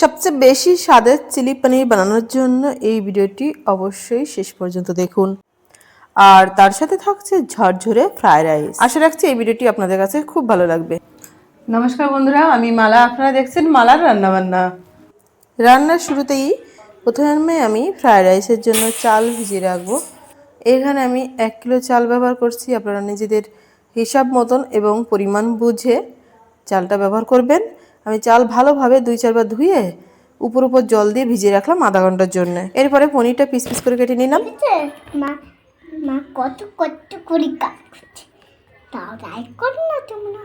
সবচেয়ে বেশি স্বাদের চিলি পনির বানানোর জন্য এই ভিডিওটি অবশ্যই শেষ পর্যন্ত দেখুন। আর তার সাথে থাকছে ঝরঝরে ফ্রাইড রাইস। আশা রাখছি এই ভিডিওটি আপনাদের কাছে খুব ভালো লাগবে। নমস্কার বন্ধুরা, আমি মালা। আপনারা দেখছেন মালার রান্নাবান্না। রান্নার শুরুতেই প্রথমে আমি ফ্রাইড রাইসের জন্য চাল ভিজিয়ে রাখবো। এখানে আমি 1 কিলো চাল ব্যবহার করছি। আপনারা নিজেদের হিসাব মতন এবং পরিমাণ বুঝে চালটা ব্যবহার করবেন। আমি চাল ভালোভাবে 2-4 বার ধুয়ে উপর জল দিয়ে ভিজিয়ে রাখলাম আধা ঘন্টার জন্য। এরপরে পনিরটা পিস পিস করে কেটে নিলাম। মা কত কত করে কাটছে, তাও লাইক করো না তোমরা।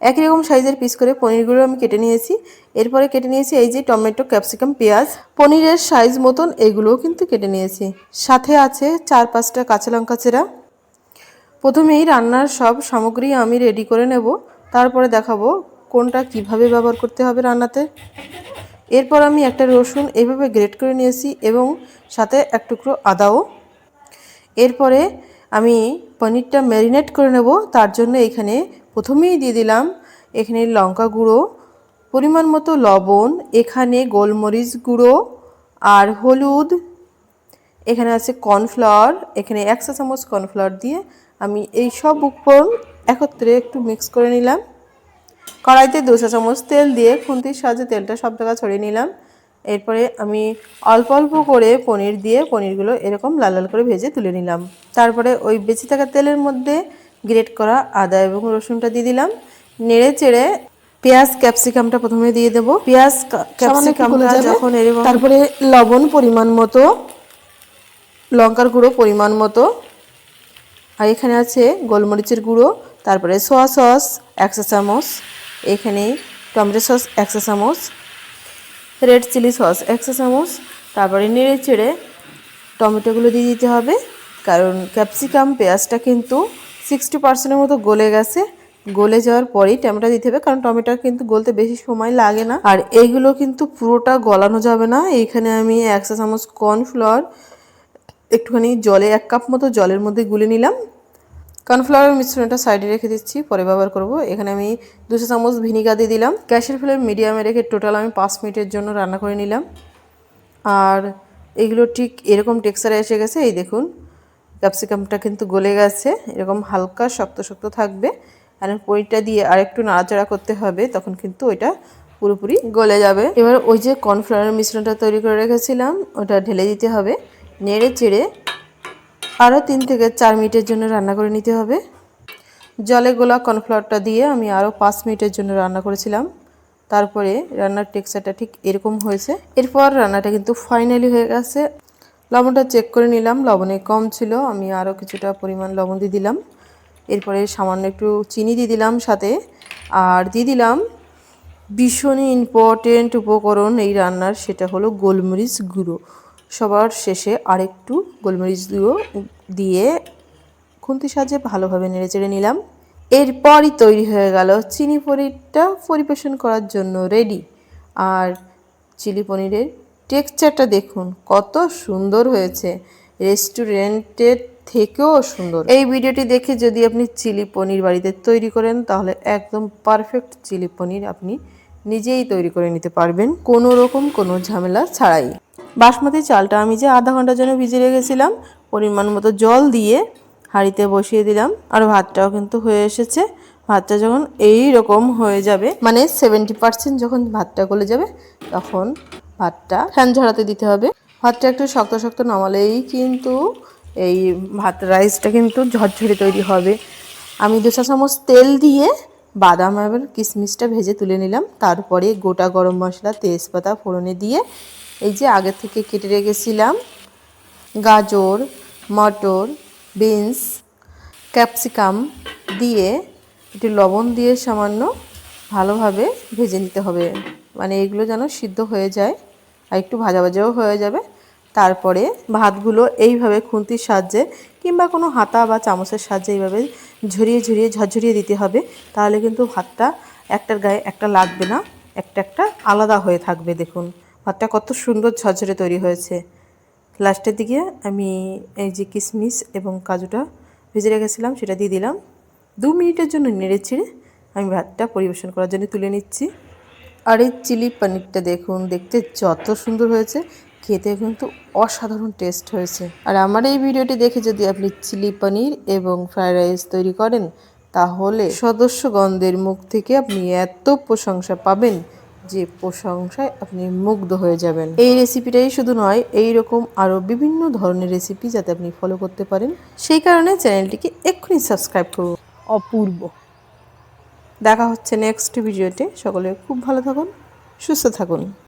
একই রকম সাইজের পিস করে পনিরগুলো আমি কেটে নিয়েছি। এরপরে কেটে নিয়েছি এই যে টমেটো, ক্যাপসিকাম, পেঁয়াজ। পনিরের সাইজ মতন এগুলোও কিন্তু কেটে নিয়েছি। সাথে আছে 4-5টা কাঁচা লঙ্কা চেরা। প্রথমেই রান্নার সব সামগ্রী আমি রেডি করে নেব, তারপরে দেখাবো কোনটা কিভাবে ব্যবহার করতে হবে রান্নাতে। এরপর আমি একটা রসুন এভাবে গ্রেট করে নিয়েছি এবং সাথে এক টুকরো আদাও। এরপরে আমি পনিরটা ম্যারিনেট করে নেব, তার জন্য এখানে প্রথমেই দিয়ে দিলাম এখানে লঙ্কা গুঁড়ো, পরিমাণ মতো লবণ, এখানে গোলমরিচ গুঁড়ো আর হলুদ, এখানে আছে কর্নফ্লাওয়ার, এখানে 1 চা চামচ কর্নফ্লাওয়ার দিয়ে আমি এই সব উপকরণ একত্রে একটু মিক্স করে নিলাম। কড়াইতে 2 চা চামচ তেল দিয়ে খুন্তির সাহায্যে তেলটা সব জায়গায় ছড়িয়ে নিলাম। এরপরে আমি অল্প অল্প করে পনির দিয়ে পনিরগুলো এরকম লাল লাল করে ভেজে তুলে নিলাম। তারপরে ওই বেঁচে থাকা তেলের মধ্যে গ্রেট করা আদা এবং রসুনটা দিয়ে দিলাম। নেড়ে চেড়ে পেঁয়াজ ক্যাপসিকামটা প্রথমে দিয়ে দেবো। পেঁয়াজ ক্যাপসিকামটা যখন এরকম, তারপরে লবণ পরিমাণ মতো, লঙ্কার গুঁড়ো পরিমাণ মতো, আর এখানে আছে গোলমরিচের গুঁড়ো, তারপরে সোয়া সস 1 চা চামচ, এখানে টমেটো সস 1 চা চামচ, রেড চিলি সস 1 চা চামচ। তারপরে নেড়ে চেড়ে টমেটোগুলো দিয়ে দিতে হবে, কারণ ক্যাপসিকাম পেঁয়াজটা কিন্তু 60% মতো গলে গেছে। গলে যাওয়ার পরেই টমেটো দিতে হবে, কারণ টমেটো কিন্তু গলতে বেশি সময় লাগে না। আর এইগুলো কিন্তু পুরোটা গলানো যাবে না। এইখানে আমি 1 চা চামচ কর্নফ্লাওয়ার একটুখানি জলে 1 কাপ মতো জলের মধ্যে গুলে নিলাম। কর্নফ্লাওয়ারের মিশ্রণটা সাইডে রেখে দিচ্ছি, পরে ব্যবহার করব। এখানে আমি 2 চা চামচ ভিনিগার দিয়ে দিলাম। গ্যাসের ফ্লেম মিডিয়ামে রেখে টোটাল আমি 5 মিনিটের জন্য রান্না করে নিলাম। আর এগুলো ঠিক এরকম টেক্সচারে এসে গেছে। এই দেখুন ক্যাপসিকামটা কিন্তু গলে গেছে, এরকম হালকা শক্ত শক্ত থাকবে। আর পনিরটা দিয়ে আরেকটু নাড়াচাড়া করতে হবে, তখন কিন্তু ওইটা পুরোপুরি গলে যাবে। এবার ওই যে কর্নফ্লাওয়ারের মিশ্রণটা তৈরি করে রেখেছিলাম ওটা ঢেলে দিতে হবে। নেড়ে চেড়ে আরও 3 থেকে 4 মিনিটের জন্য রান্না করে নিতে হবে। জলে গোলা কর্নফ্লাওয়ারটা দিয়ে আমি আরও 5 মিনিটের জন্য রান্না করেছিলাম। তারপরে রান্নার টেক্সচারটা ঠিক এরকম হয়েছে। এরপর রান্নাটা কিন্তু ফাইনালি হয়ে গেছে। লবণটা চেক করে নিলাম, লবণে কম ছিল, আমি আরও কিছুটা পরিমাণ লবণ দিয়ে দিলাম। এরপরে সামান্য একটু চিনি দিয়ে দিলাম সাথে, আর দিয়ে দিলাম ভীষণই ইম্পর্টেন্ট উপকরণ এই রান্নার, সেটা হলো গোলমরিচ গুঁড়ো। সবার শেষে আরেকটু গোলমরিচ গুঁড়ো দিয়ে খুন্তির সাহায্যে ভালোভাবে নেড়ে চেড়ে নিলাম। এরপরই তৈরি হয়ে গেল চিনি পনিরটা পরিবেশন করার জন্য রেডি। আর চিলি পনিরের টেক্সচারটা দেখুন কত সুন্দর হয়েছে, রেস্টুরেন্টের থেকেও সুন্দর। এই ভিডিওটি দেখে যদি আপনি চিলি পনির বাড়িতে তৈরি করেন, তাহলে একদম পারফেক্ট চিলি পনির আপনি নিজেই তৈরি করে নিতে পারবেন, কোনো রকম কোনো ঝামেলা ছাড়াই। বাসমতি চালটা আমি যে আধা ঘন্টার জন্য ভিজিয়ে রেখেছিলাম, পরিমাণ মতো জল দিয়ে হাঁড়িতে বসিয়ে দিলাম। আর ভাতটাও কিন্তু হয়ে এসেছে। ভাতটা যখন এই রকম হয়ে যাবে, মানে 70% যখন ভাতটা গলে যাবে, তখন ভাতটা ফ্যান ঝরাতে দিতে হবে। ভাতটা একটু শক্ত শক্ত নামালেই কিন্তু এই ভাত রাইসটা কিন্তু ঝরঝরে তৈরি হবে। আমি 2 চা চামচ তেল দিয়ে বাদাম এবং কিশমিশটা ভেজে তুলে নিলাম। তারপরে গোটা গরম মশলা, তেজপাতা ফোড়নে দিয়ে এই যে আগে থেকে কেটে রেখেছিলাম গাজর, মটর, বিনস, ক্যাপসিকাম দিয়ে একটু লবণ দিয়ে সামান্য ভালোভাবে ভেজে নিতে হবে, মানে এগুলো যেন সিদ্ধ হয়ে যায় আর একটু ভাজা ভাজাও হয়ে যাবে। তারপরে ভাতগুলো এইভাবে খুন্তির সাহায্যে কিংবা কোনো হাতা বা চামচের সাহায্যে এইভাবে ঝরিয়ে ঝরিয়ে ঝরঝরিয়ে দিতে হবে, তাহলে কিন্তু ভাতটা একটার গায়ে একটা লাগবে না, একটা একটা আলাদা হয়ে থাকবে। দেখুন ভাতটা কত সুন্দর ঝরঝরে তৈরি হয়েছে। লাস্টের দিকে আমি এই যে কিশমিশ এবং কাজুটা ভেজে রেখেছিলাম সেটা দিয়ে দিলাম। 2 মিনিটের জন্য নেড়ে ছেড়ে আমি ভাতটা পরিবেশন করার জন্য তুলে নিচ্ছি। আর এই চিলি পনিরটা দেখুন, দেখতে যত সুন্দর হয়েছে, খেতে কিন্তু অসাধারণ টেস্ট হয়েছে। আর আমার এই ভিডিওটি দেখে যদি আপনি চিলি পনির এবং ফ্রায়েড রাইস তৈরি করেন, তাহলে সদস্যগণদের মুখ থেকে আপনি এত প্রশংসা পাবেন যে প্রশংসায় আপনি মুগ্ধ হয়ে যাবেন। এই রেসিপিটাই শুধু নয়, এই রকম আরও বিভিন্ন ধরনের রেসিপি যাতে আপনি ফলো করতে পারেন, সেই কারণে চ্যানেলটিকে এক্ষুনি সাবস্ক্রাইব করুন। অপূর্ব। দেখা হচ্ছে নেক্সট ভিডিওতে। সকলে খুব ভালো থাকুন, সুস্থ থাকুন।